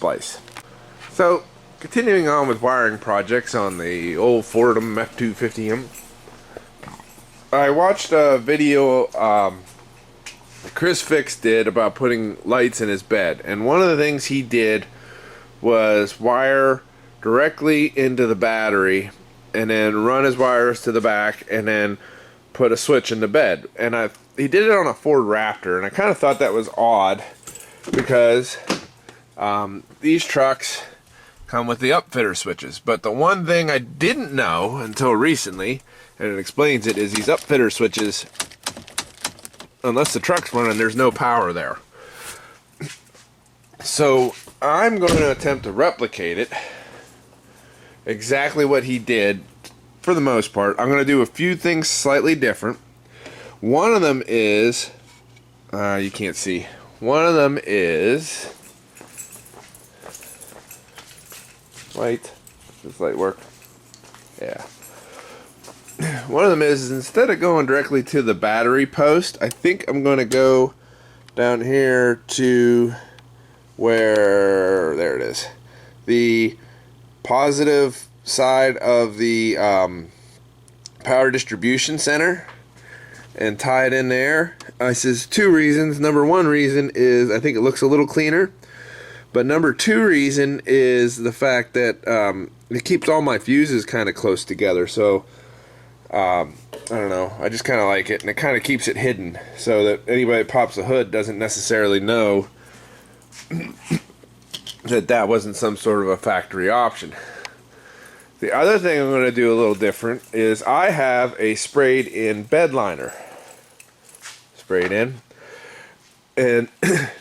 splice. So, continuing on with wiring projects on the old Fordham F250M, I watched a video Chris Fix did about putting lights in his bed, and one of the things he did was wire directly into the battery and then run his wires to the back and then put a switch in the bed. And he did it on a Ford Raptor, and I kind of thought that was odd because these trucks come with the upfitter switches. But the one thing I didn't know until recently, and it explains it, is these upfitter switches, unless the truck's running, there's no power there. So I'm going to attempt to replicate it exactly what he did for the most part. I'm going to do a few things slightly different. One of them is, you can't see, one of them is light. Does light work? Yeah. One of them is instead of going directly to the battery post, I think I'm going to go down here to where, there it is, the positive side of the power distribution center, and tie it in there. I says two reasons. Number one reason is I think it looks a little cleaner, but number two reason is the fact that it keeps all my fuses kind of close together. So I don't know, I just kind of like it, and it kind of keeps it hidden so that anybody that pops the hood doesn't necessarily know that wasn't some sort of a factory option. The other thing I'm going to do a little different is I have a sprayed in bed liner. Sprayed in. And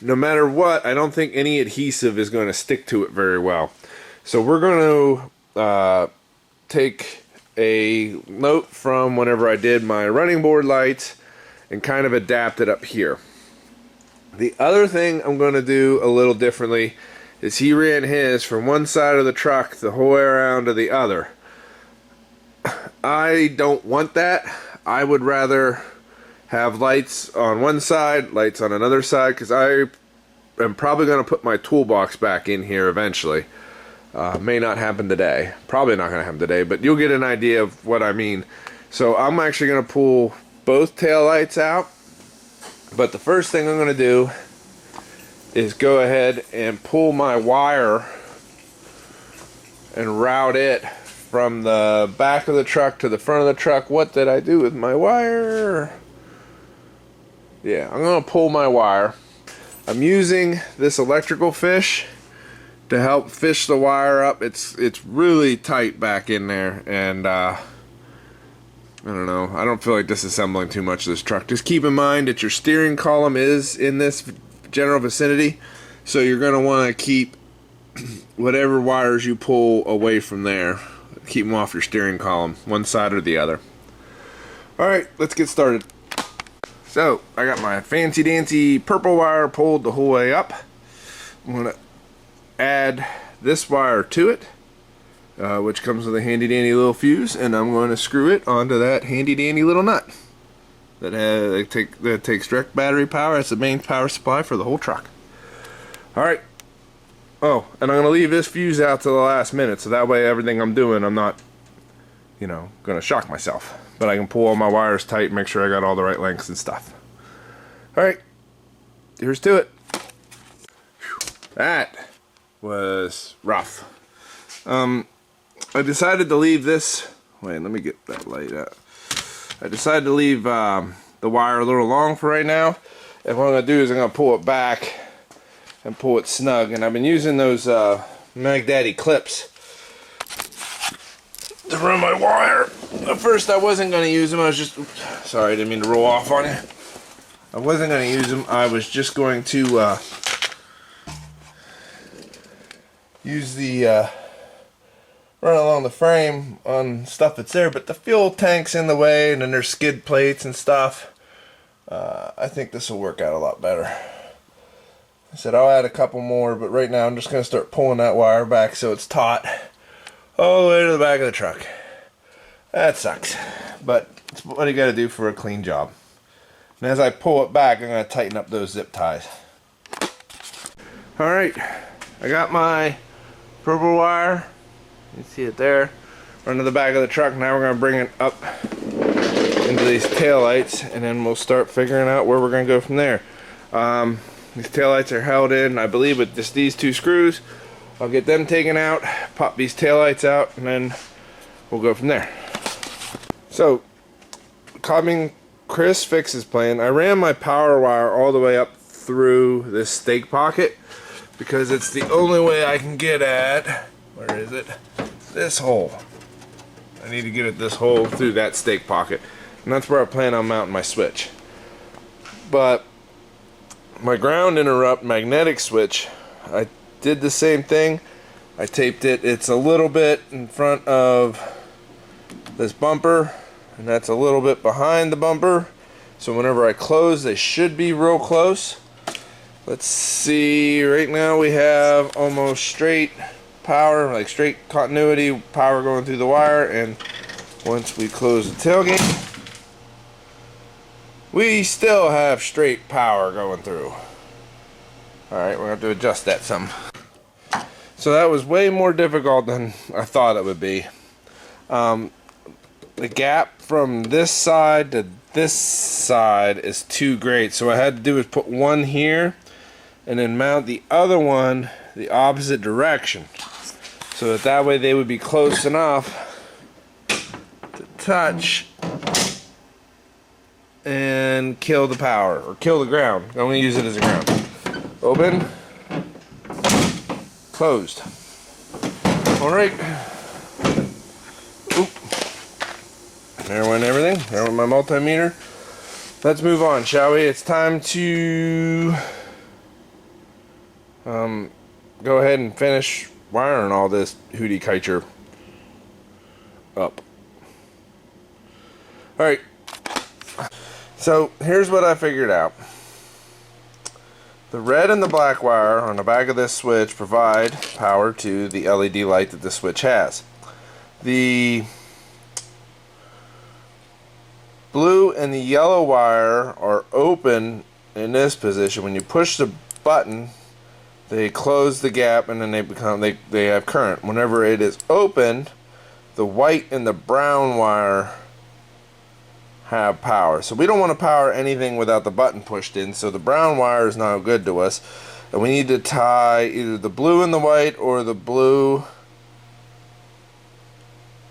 no matter what, I don't think any adhesive is going to stick to it very well. So we're going to take a note from whenever I did my running board lights and kind of adapt it up here. The other thing I'm going to do a little differently is he ran his from one side of the truck the whole way around to the other. I don't want that. I would rather have lights on one side, lights on another side, because I am probably going to put my toolbox back in here eventually. May not happen today. Probably not going to happen today, but you'll get an idea of what I mean. So I'm actually going to pull both tail lights out, but the first thing I'm going to do is go ahead and pull my wire and route it from the back of the truck to the front of the truck. What did I do with my wire? Yeah, I'm going to pull my wire. I'm using this electrical fish to help fish the wire up. It's really tight back in there, and I don't know, I don't feel like disassembling too much of this truck. Just keep in mind that your steering column is in this general vicinity, so you're going to want to keep whatever wires you pull away from there. Keep them off your steering column, one side or the other. Alright, let's get started. So, I got my fancy dancy purple wire pulled the whole way up. I'm going to add this wire to it, which comes with a handy dandy little fuse, and I'm going to screw it onto that handy dandy little nut that takes direct battery power as the main power supply for the whole truck. Alright. Oh, and I'm going to leave this fuse out to the last minute, so that way everything I'm doing, I'm not, going to shock myself. But I can pull all my wires tight and make sure I got all the right lengths and stuff. Alright. Here's to it. That was rough. I decided to leave this, wait, let me get that light out. I decided to leave the wire a little long for right now, and what I'm going to do is I'm going to pull it back and pull it snug, and I've been using those Mag Daddy clips to run my wire. At first I wasn't going to use them, I was just, sorry, I didn't mean to roll off on you. I wasn't going to use them, I was just going to use the run along the frame on stuff that's there, but the fuel tank's in the way, and then there's skid plates and stuff. I think this will work out a lot better. I said I'll add a couple more, but right now I'm just going to start pulling that wire back so it's taut all the way to the back of the truck. That sucks, but it's what you got to do for a clean job. And as I pull it back, I'm going to tighten up those zip ties. Alright, I got my purple wire. You see it there. Run to the back of the truck. Now we're going to bring it up into these taillights, and then we'll start figuring out where we're going to go from there. These taillights are held in, I believe, with just these two screws. I'll get them taken out, pop these taillights out, and then we'll go from there. So, copying Chris Fix's plan, I ran my power wire all the way up through this stake pocket because it's the only way I can get at, where is it? This hole. I need to get at this hole through that stake pocket, and that's where I plan on mounting my switch. But my ground interrupt magnetic switch, I did the same thing. I taped it. It's a little bit in front of this bumper, and that's a little bit behind the bumper. So whenever I close, they should be real close. Let's see. Right now we have almost straight power, like straight continuity power going through the wire, and once we close the tailgate, we still have straight power going through. Alright, we're going to have to adjust that some. So that was way more difficult than I thought it would be. The gap from this side to this side is too great. So what I had to do is put one here and then mount the other one the opposite direction. So that way they would be close enough to touch and kill the power, or kill the ground. I'm going to use it as a ground. Open, closed. Alright. There went everything. There went my multimeter. Let's move on, shall we? It's time to go ahead and finish wiring all this hootie kiture up. Alright. So here's what I figured out. The red and the black wire on the back of this switch provide power to the LED light that the switch has. The blue and the yellow wire are open in this position. When you push the button, they close the gap and then they have current. Whenever it is opened, the white and the brown wire have power. So we don't want to power anything without the button pushed in, so the brown wire is not good to us, and we need to tie either the blue and the white or the blue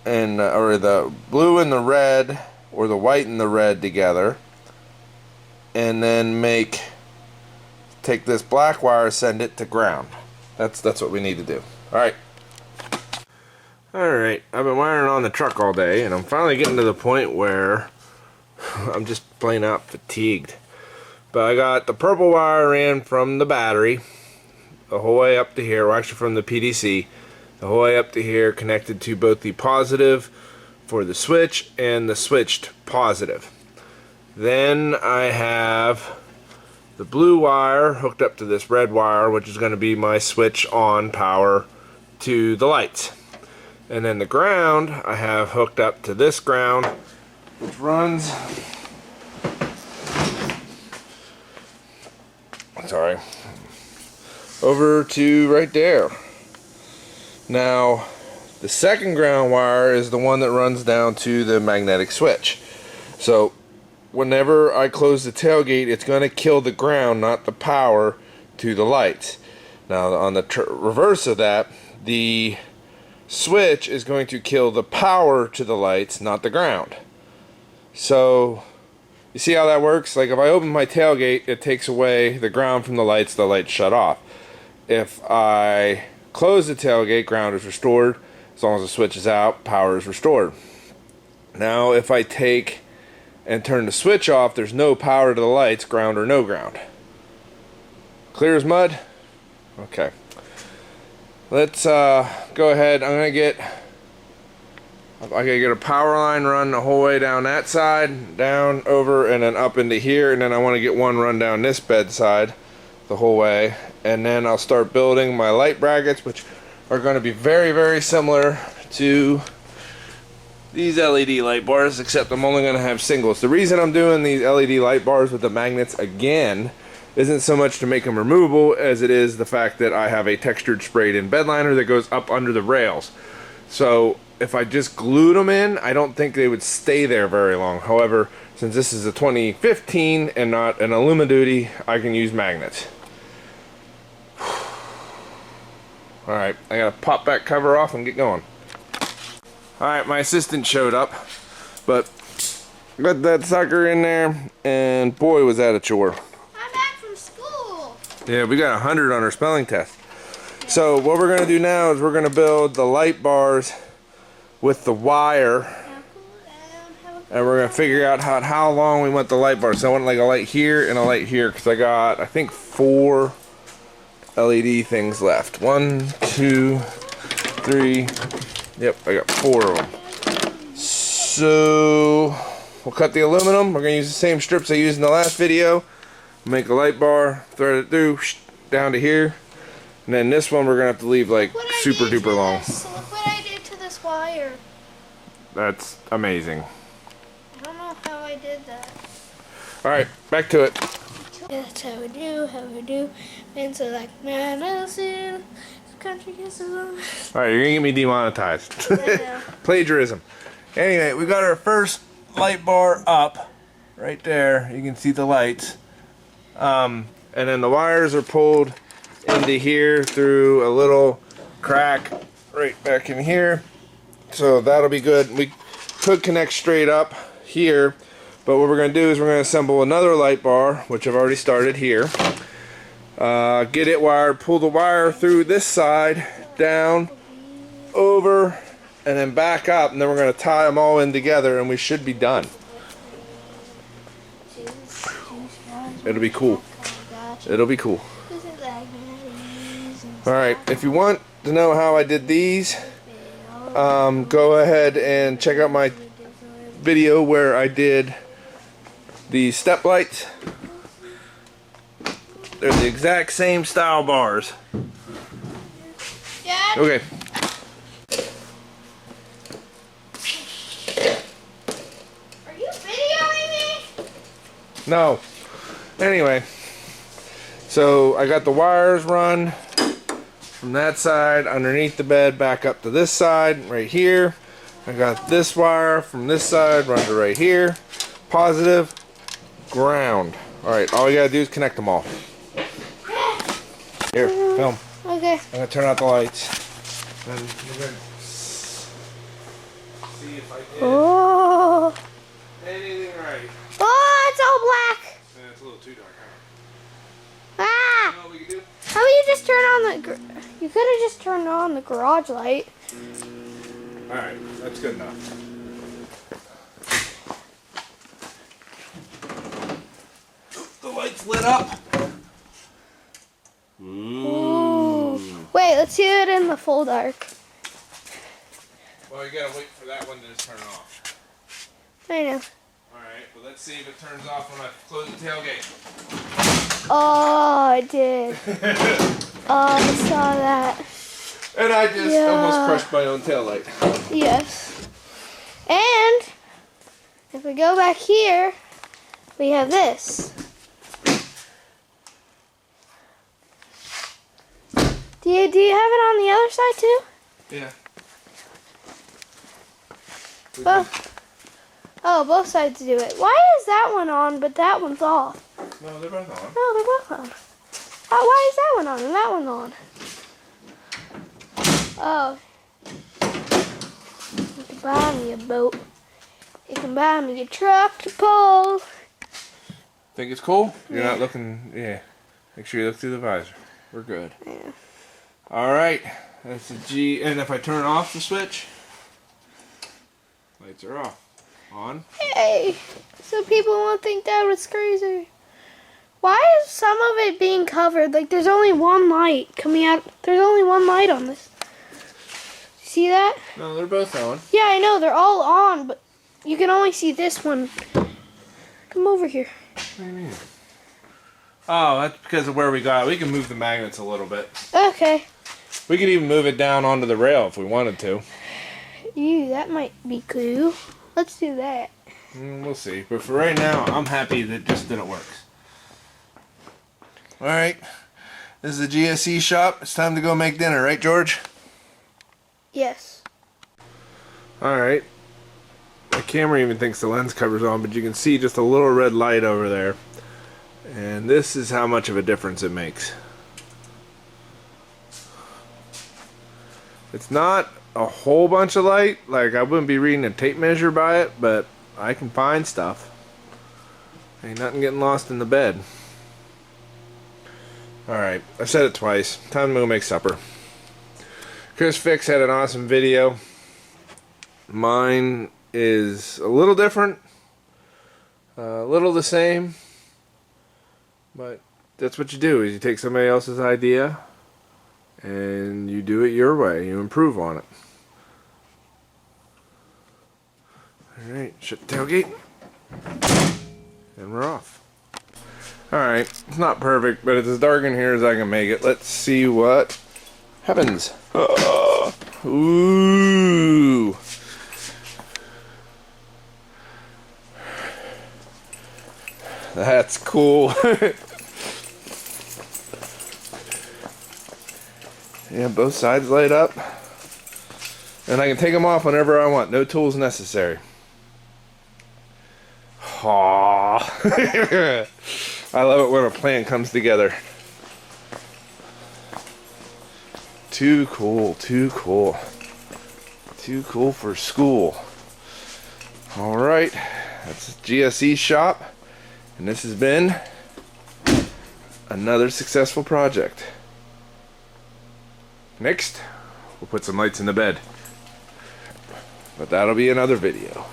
and or the blue and the red or the white and the red together, and then take this black wire, send it to ground. That's what we need to do. Alright, I've been wiring on the truck all day, and I'm finally getting to the point where I'm just plain out fatigued. But I got the purple wire in from the battery the whole way up to here, or actually from the PDC, the whole way up to here, connected to both the positive for the switch and the switched positive. Then I have the blue wire hooked up to this red wire, which is going to be my switch on power to the lights. And then the ground I have hooked up to this ground, which runs, over to right there. Now, the second ground wire is the one that runs down to the magnetic switch. So, whenever I close the tailgate, it's going to kill the ground, not the power to the lights. Now, on the reverse of that, the switch is going to kill the power to the lights, not the ground. So, you see how that works? Like, if I open my tailgate, it takes away the ground from the lights shut off. If I close the tailgate, ground is restored. As long as the switch is out, power is restored. Now, if I take and turn the switch off, there's no power to the lights, ground or no ground. Clear as mud? Okay. Let's go ahead. I gotta get a power line run the whole way down that side, down, over, and then up into here, and then I want to get one run down this bed side the whole way, and then I'll start building my light brackets, which are going to be very, very similar to these LED light bars, except I'm only going to have singles. The reason I'm doing these LED light bars with the magnets again isn't so much to make them removable as it is the fact that I have a textured sprayed in bed liner that goes up under the rails. So if I just glued them in, I don't think they would stay there very long. However, since this is a 2015 and not an Alumaduty, I can use magnets. Alright, I gotta pop that cover off and get going. Alright, my assistant showed up, but got that sucker in there, and boy was that a chore. I'm back from school. Yeah, we got 100 on our spelling test. So what we're gonna do now is we're gonna build the light bars with the wire, and we're gonna figure out how long we want the light bars. So I want like a light here and a light here, because I got, I think, 4 LED things left. 1, 2, 3. Yep, I got 4 of them. So we'll cut the aluminum. We're gonna use the same strips I used in the last video. Make a light bar, thread it through down to here, and then this one we're gonna have to leave like super duper long. Look what I did to this wire. That's amazing. I don't know how I did that. All right, back to it. That's how we do. And so like, man, I'll see country gets along. All right, you're gonna get me demonetized. Yeah. Plagiarism. Anyway, we got our first light bar up right there. You can see the lights. And then the wires are pulled into here through a little crack right back in here. So that'll be good. We could connect straight up here, but what we're going to do is we're going to assemble another light bar, which I've already started here. Get it wired, pull the wire through this side, down, over, and then back up, and then we're going to tie them all in together, and we should be done. It'll be cool. It'll be cool. Alright, if you want to know how I did these, go ahead and check out my video where I did the step lights. They're the exact same style bars. Dad? Okay. Are you videoing me? No. Anyway, so I got the wires run from that side underneath the bed back up to this side right here. I got this wire from this side run to right here. Positive, ground. Alright, all we gotta do is connect them all. Here, film. Okay. I'm gonna turn out the lights. And we're gonna see if I did Oh. anything right. Oh, it's all black. Yeah, it's a little too dark, Ah. huh? You know what we can do? How about you just turn on the... You could have just turned on the garage light. Alright, that's good enough. The lights lit up. Ooh. Wait, let's see it in the full dark. Well, you gotta wait for that one to just turn off. I know. Alright, well let's see if it turns off when I close the tailgate. Oh, it did. Oh, I saw that. And I just almost crushed my own taillight. Yes. And if we go back here, we have this. Do you have it on the other side too? Yeah. Both sides do it. Why is that one on but that one's off? No, they're both on. No, they're both on. Why is that one on and that one on? Oh. You can buy me a boat. You can buy me a truck to pull. Think it's cool? You're not looking, yeah. Make sure you look through the visor. We're good. Yeah. Alright, that's a G. And if I turn off the switch, lights are off. On. Hey, so people won't think that was crazy. Why is some of it being covered? Like there's only one light coming out. There's only one light on this. See that? No, they're both on. Yeah, I know. They're all on, but you can only see this one. Come over here. What do you mean? Oh, that's because of where we got it. We can move the magnets a little bit. Okay. We could even move it down onto the rail if we wanted to. Ew, that might be cool. Let's do that. We'll see. But for right now, I'm happy that just that it works. Alright, this is the GSE shop. It's time to go make dinner, right, George? Yes. Alright. My camera even thinks the lens cover's on, but you can see just a little red light over there. And this is how much of a difference it makes. It's not a whole bunch of light, like I wouldn't be reading a tape measure by it, but I can find stuff. Ain't nothing getting lost in the bed. Alright, I've said it twice. Time to go make supper. Chris Fix had an awesome video. Mine is a little different. A little the same. But that's what you do, is you take somebody else's idea and you do it your way. You improve on it. Alright, shut the tailgate. And we're off. Alright, it's not perfect, but it's as dark in here as I can make it. Let's see what happens. Ooh. That's cool. Yeah, both sides light up. And I can take them off whenever I want. No tools necessary. Aww. I love it when a plan comes together. Too cool, too cool. Too cool for school. Alright, that's GSE shop. And this has been another successful project. Next, we'll put some lights in the bed. But that'll be another video.